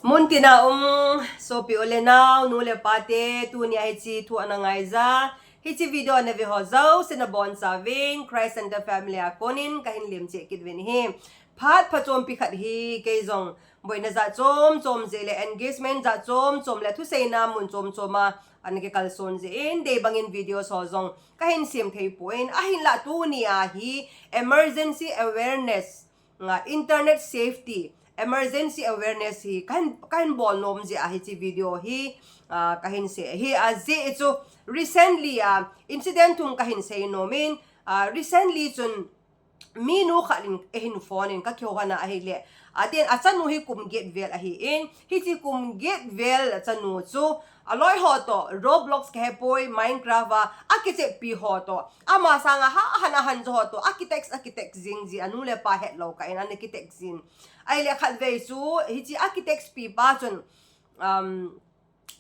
Muntina so pi ole now Nuleh Paten tu ni hichi tu anangai za hichi video na vi ho zau sina bon sa vin Christ and the family akonin kahin lim che kit vin hi phat phachom pi khat hi ke zong boina za chom zele engagement za chom le thu sei na mun choma an ke kalson je in de bangin video so zong kahin sim thei point ahin la tu ni a hi emergency awareness nga internet safety emergency awareness hi kahin bol nom je a hi chi video hi kahin se hi a je chu recently incident tum kahin se nomin recently chun mi nu khalin ehin phone in ka khyo hana a hi le aten achanu hi kum get vel a hi in hi chi kum get vel achanu chu aloi ho to Roblox ke poi Minecraft architect pi ho to ama sanga hana han ho to architect zing ji Nuleh pa het lo ka in architect zin ai le khat ve su hi chi architects pi pa chun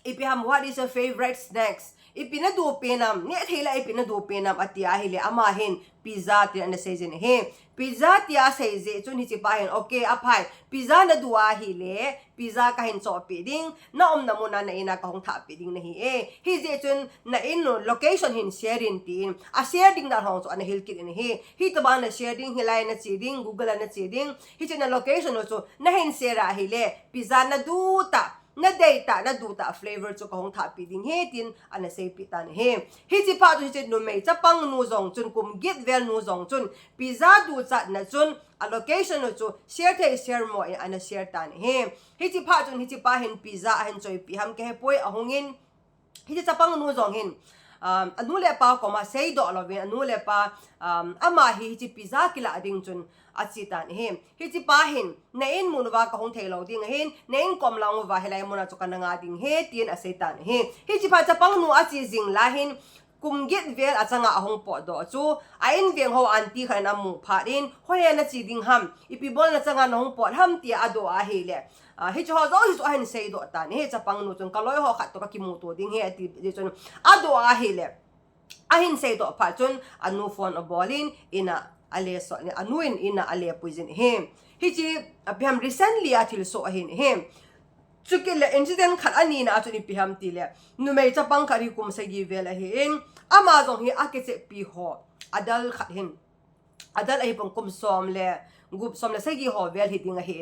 ipiham what is your favorite snacks ipina du penam ne thela ipina du penam atia hile ama hin pizza ti an season he pizza tia season chun hi chi pa hin okay aphai pizza na duwa hile pizza ka hin cho pi ding na namuna na ina ka hong tha pi ding na hi hi je chun na in location hin sharing tin a sharing da hong so an hil kit in hi to ban na sharing hilai na chi ding google na chi ding hi chen na location so na hin share hile pizza na du ta na data na duta flavor chu ka hong tha pi ding he tin ana sei pi tan he hi chi pa chu chi no mei chapang nu zong chun kum git vel nu zong chun pizza du cha na chun allocation no chu share mo ana share tan he hi chi pa chun hi chi pa hin pizza hen choi pi ham ke poi a hongin hi chi chapang nu zong hin Nuleh pa ko ma sei do lo vin Nuleh pa ama hi chi pizza kila ding chun achitan he hi chi pa hin na in munwa ka hong thelo ding hin na in kom lang wa helai mona chu kan nga ding he tin asaitan he hi chi pa chapang nu achi jing la hin kum get vel achanga ahong po do chu a in veng ho anti khana mu pha in hoya na chi ding ham ipi bol na changa nong po ham ti ado a he le hi chu ho zo hi chu hin sei do tan he chapang nu chun kaloi ho khat to ka ki mu to ding he ati je chun ado a he le a hin sei do pha chun anu phone a bolin ina ale so ni anuin ina ale puizin he hi chi apiam recently athil so hin he chukil incident khat ani na chu ni piham ti le nu mei chapang khari kum sa gi vel a hi in ama zong hi akese pi ho adal khat hin adal ai pong kum som le gup som le sagi ho vel hi ding a hi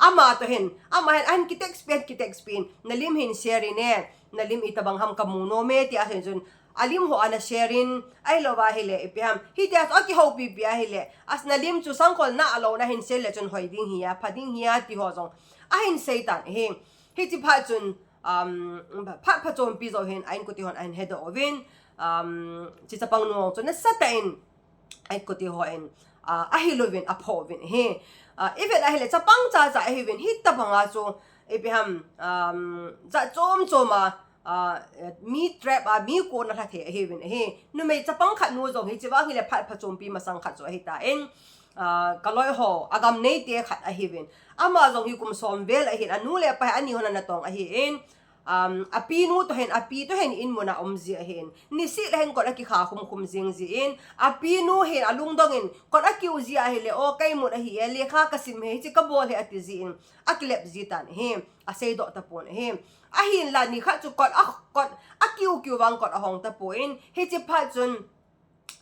ama to hin ama hen an kitek spin nalim hin share ne nalim itabang ham kamuno me ti a hen jun alim ho ana sharing ai lo ba hele ipiham hi dia to ki ho pi bia hele as nalim chu sangkol na alo na hin sel le chun hoi ding hiya phading hiya ti ho zong a hin seitan he hi ti pha chun pha chom pi zo hin ain ko ti hon ain head ovin chi chapang no chun sa ta in ai ko ti ho in a hi lovin a pho vin he even a hele chapang cha hi vin hi ta banga chu ipiham za chom mi trap mi ko na tha the he vin he nu mei chapang khat nu zo hi chiwa hi le phat phachom pi masang khat zo hi ta en kaloi ho agam nei te khat a hi vin ama zo hi kum som vel a hi Nuleh pa ani hona na tong a hi en api nu to hen in mona omzi a hen ni si le hen ko ki kha khum jing ji in api nu he alung dong in ko a ki uzi a hi le o kai mu a hi le kha ka sim he chi ka bol he ati ji in aklep ji tan he a sei do ta pon he a hin la ni kha chu kot a kiu wang kot a hong ta po in he chi pha chun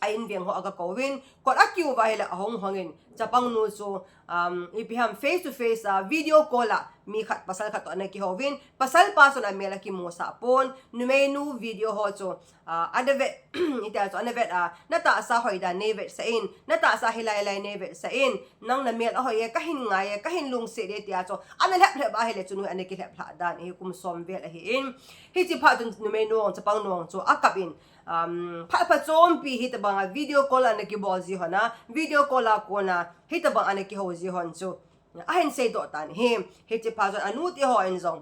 ain veng ho aga kovin kot a kiu wa hela hong hongin chapang nu so ipiham face to face video call mi khat pasal khat ana ki hovin pasal pason a mela ki mo sa pon nu menu video ho cho adavet ita cho anavet nata sa hoida nevet sa in nata sa hilai nevet sa in nang na mel hoye kahin ngai kahin lung se de tia cho ana lep ba hele chunu ana ki lep la dan hi kum som vel hi in hi chi pha nu menu on chapang nu cho akap in pha chom pi hit bang video call ana ki bozi hona video call ko na hit bang ana ki hozi hon chu ahin sei do tan he chi pha anu ti ho en zong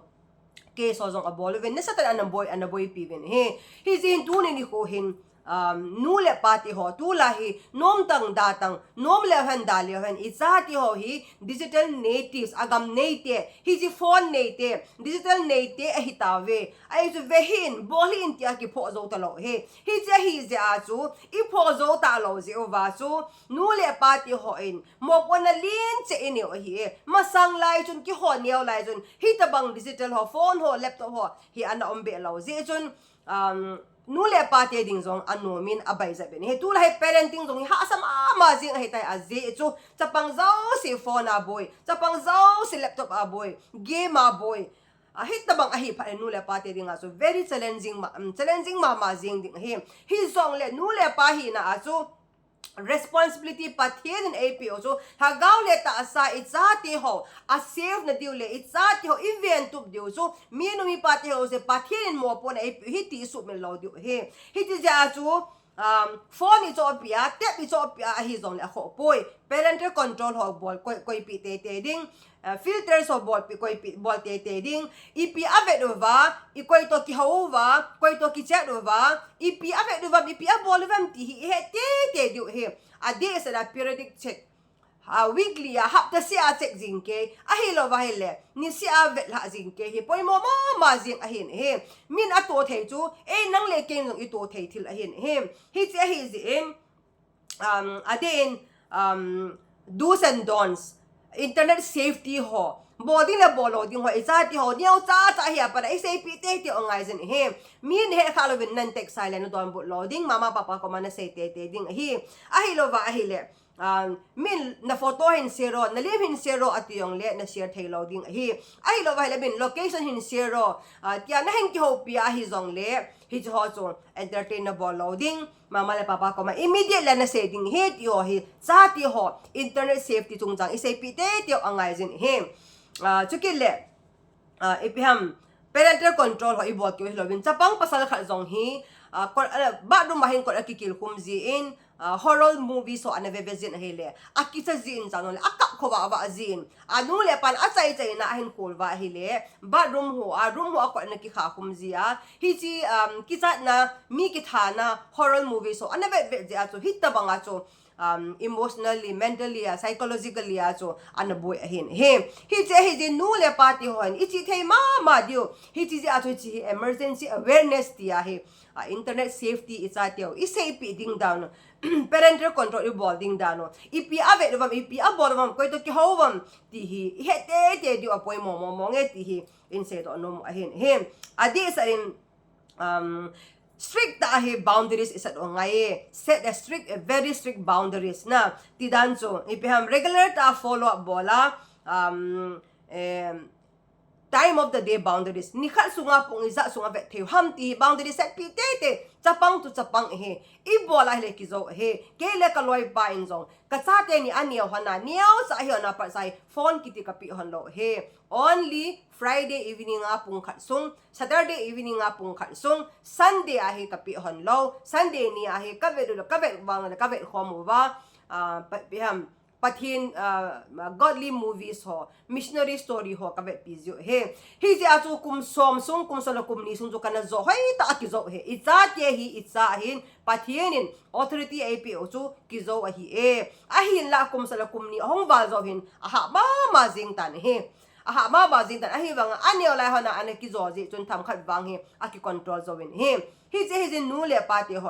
ke so zong a bol ven na sa tan an boy pi ven he zin tu ni ko hin Nuleh party ho tu la hi nom tang da tang nom le han da le han izati ho hi digital natives agam nate hi ji phone nate digital nate a hi ta ve ai zu ve hin boli in tia ki pho zo ta lo he hi je hi je a chu I pho zo ta lo je o va chu Nuleh party ho in mo pon na lin che in o hi ma sang lai chun ki ho neo lai chun hi ta bang digital ho phone ho laptop ho hi an om be lo je chun Nuleh party ding zong anomin abai za ben he tu la he parenting zong ha sam ma jing he tai a je chu chapang zau si phone a boy chapang zau si laptop a boy game a boy a hit tabang a hi pha Nuleh party ding a so very challenging ma jing ding he zong le Nuleh pa hi na a chu responsibility Paten AP also hagaw le ta asa itzati ho a save na diu le itzati ho event tup diu so minu mi pati ho se Paten mo pon AP hiti su me lo diu he hiti ja chu phone is opia tap is opia hi zong le ho poi parental control ho bol koi pi te ding filters ho bol pi koi pi bol te ding ipi avet over I koi to ki hova koi to ki chat over ipi avet over ipi a bol vam ti he te diu he a day is a periodic check weekly a hap ta si a check jing ke a hi lo va hele ni si a vet la jing ke hi poi mo ma jing a hin he min a to thei chu e nang le ken jong I to thei thil a hin he hi che hi zin again do's and don'ts internet safety ho body la bolo ding ho izati ho niao cha hi pa I say pi te ongai zen he min he khalo bin nan tek silent don bu loading mama papa ko man say te ding hi a hi lo va a hi le min na photo hin zero na lim hin zero at yung le na share thai loading hi a hi lo va le bin location hin zero tia na hen ki ho pi a hi zong le hi ho so entertainable loading mama le papa ko ma immediate la na setting he ti ho hi cha ti ho internet safety chung jang I say pi te angai zen he chukil le ipiham parental control ho ibot ki lo bin chapang pasal kha zong hi ba dum mahin ko akikil kum ji in horror movie so ana vevezin hele akisa zin chanol akak ko ba zin anu le pan achai chai na hin kol wa hele ba room ho ko na ki kha kum zia hi chi kicha na mi ki thana horror movie so ana ve je a chu hitta banga chu emotionally mentally psychologically so ana boy hin he hi je Nuleh party hon ichi thei ma dio hi chi a chu chi emergency awareness tia he internet safety is at yo I say pi ding down parental control I bol ding down ipi ave vam ipi abol vam ko to ki hovam ti hi he te dio apoi mo nge ti hi in say to no hin him adi sa in strict boundaries is at ngai set a very strict boundaries na ti dan so ipiham regular follow up bola time of the day boundaries nikhal sunga pong iza sunga vet theu ham ti boundaries set pi te chapang tu chapang he I bola hele ki zo he kele ka loi pa in zong ka cha te ni aniaw hana niaw sa hi na pa sai phone kiti ka pi hon lo he only Friday evening nga pung khat sung Saturday evening nga pung khat sung Sunday he ka pi hon lo Sunday ni he ka vet bang ka vet khom wa biham Paten godly movies ho missionary story ho ka vet pizyo he hi je achu kum som sung kum sala kum ni sung jo kana zo hoi ta ki zo he itza te hi itza hin Patenin authority AP chu ki zo hi a hin la kum sala kum ni hong ba zo hin aha ma jing tan he aha ma jing tan a hi wang anio lai hona ane ki zo ji chun tham khat wang he a ki control zo win he hi je Nuleh party ho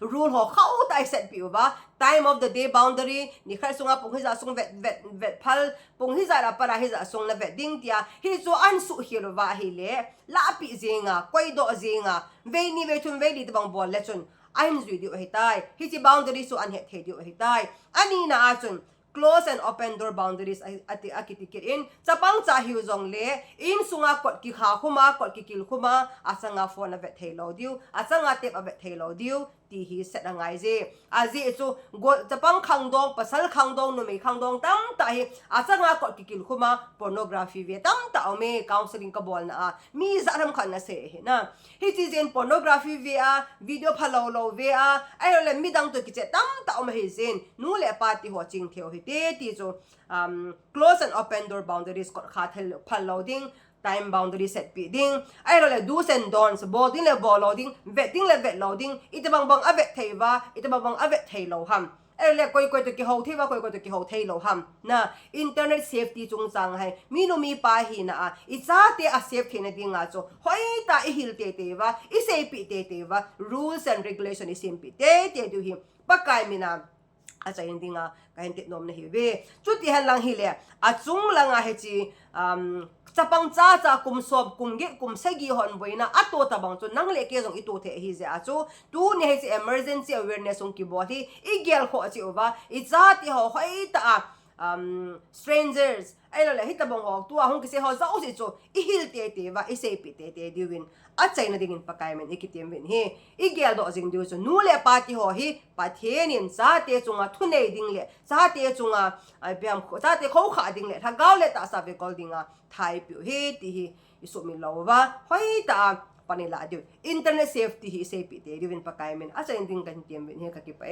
rule ho khau tai set pi ba time of the day boundary ni khai sunga pung hiza sung vet phal pung hiza la para hiza sung na vet ding tia hi zo an su hi lo wa hi le la pi zinga koi do zinga ve ni ve thun ve li bang bol le chun I'm zui di hi tai hi chi boundary so an he the di hi tai ani na a chun close and open door boundaries ati akitikir in chapang cha hiu zong le in sunga kot ki kha khuma kot ki kil khuma asanga phone vet thelo diu asanga tep vet thelo diu ti hi set angai je aji chu go chapang khangdong pasal khangdong no me khangdong tam ta hi asanga kot ki kil khuma pornography ve tam ta ome counseling ka bol na mi zaram khan na se he na hi chi jen pornography ve video phalo lo ve ai le midang to ki che tam ta ome he zen Nuleh party ho ching theo hi te ti zo close and open door boundaries ko kha thel phal loading time boundary set pi ding ai lo le do's and don'ts ball ding le ball lo ding vet ding le vet lo ding ita bang bang avet theiwa ita bang bang avet thei lo ham ai le koi to ki ho theiwa koi to ki ho thei lo ham na internet safety chung chang hai mi no mi pa hi na a I cha te a safety na dinga cho hoi ta I hil te te wa I sei pi te wa rules and regulation I sim pi te du hi pakai mina a cha in dinga kain te nom na hi ve chu ti han lang hi le a chung lang a he chi chapang cha kum sob kum ge kum sagi hon boina ato ta bang chu nang le ke jong I to the hi je a chu tu ne he chi emergency awareness ong ki bo thi I gel kho chi over I cha ti ho hoi ta strangers ai lo le hita bong ok tu ahong kise ho za o si chu I hil te wa I sei pi te diwin a chai na dingin pakai men ikitem win hi I gel do jing diu chu Nuleh party ho hi Paten in Chate chunga thunei ding le Chate chunga biam Chate kho kha ding le thagaw le ta sa be kol dinga thai pi hi ti hi isu min lo wa hoi ta panila diu internet safety hi sei pi te diwin pakai men a chai ding kan tem win hi ka ki pa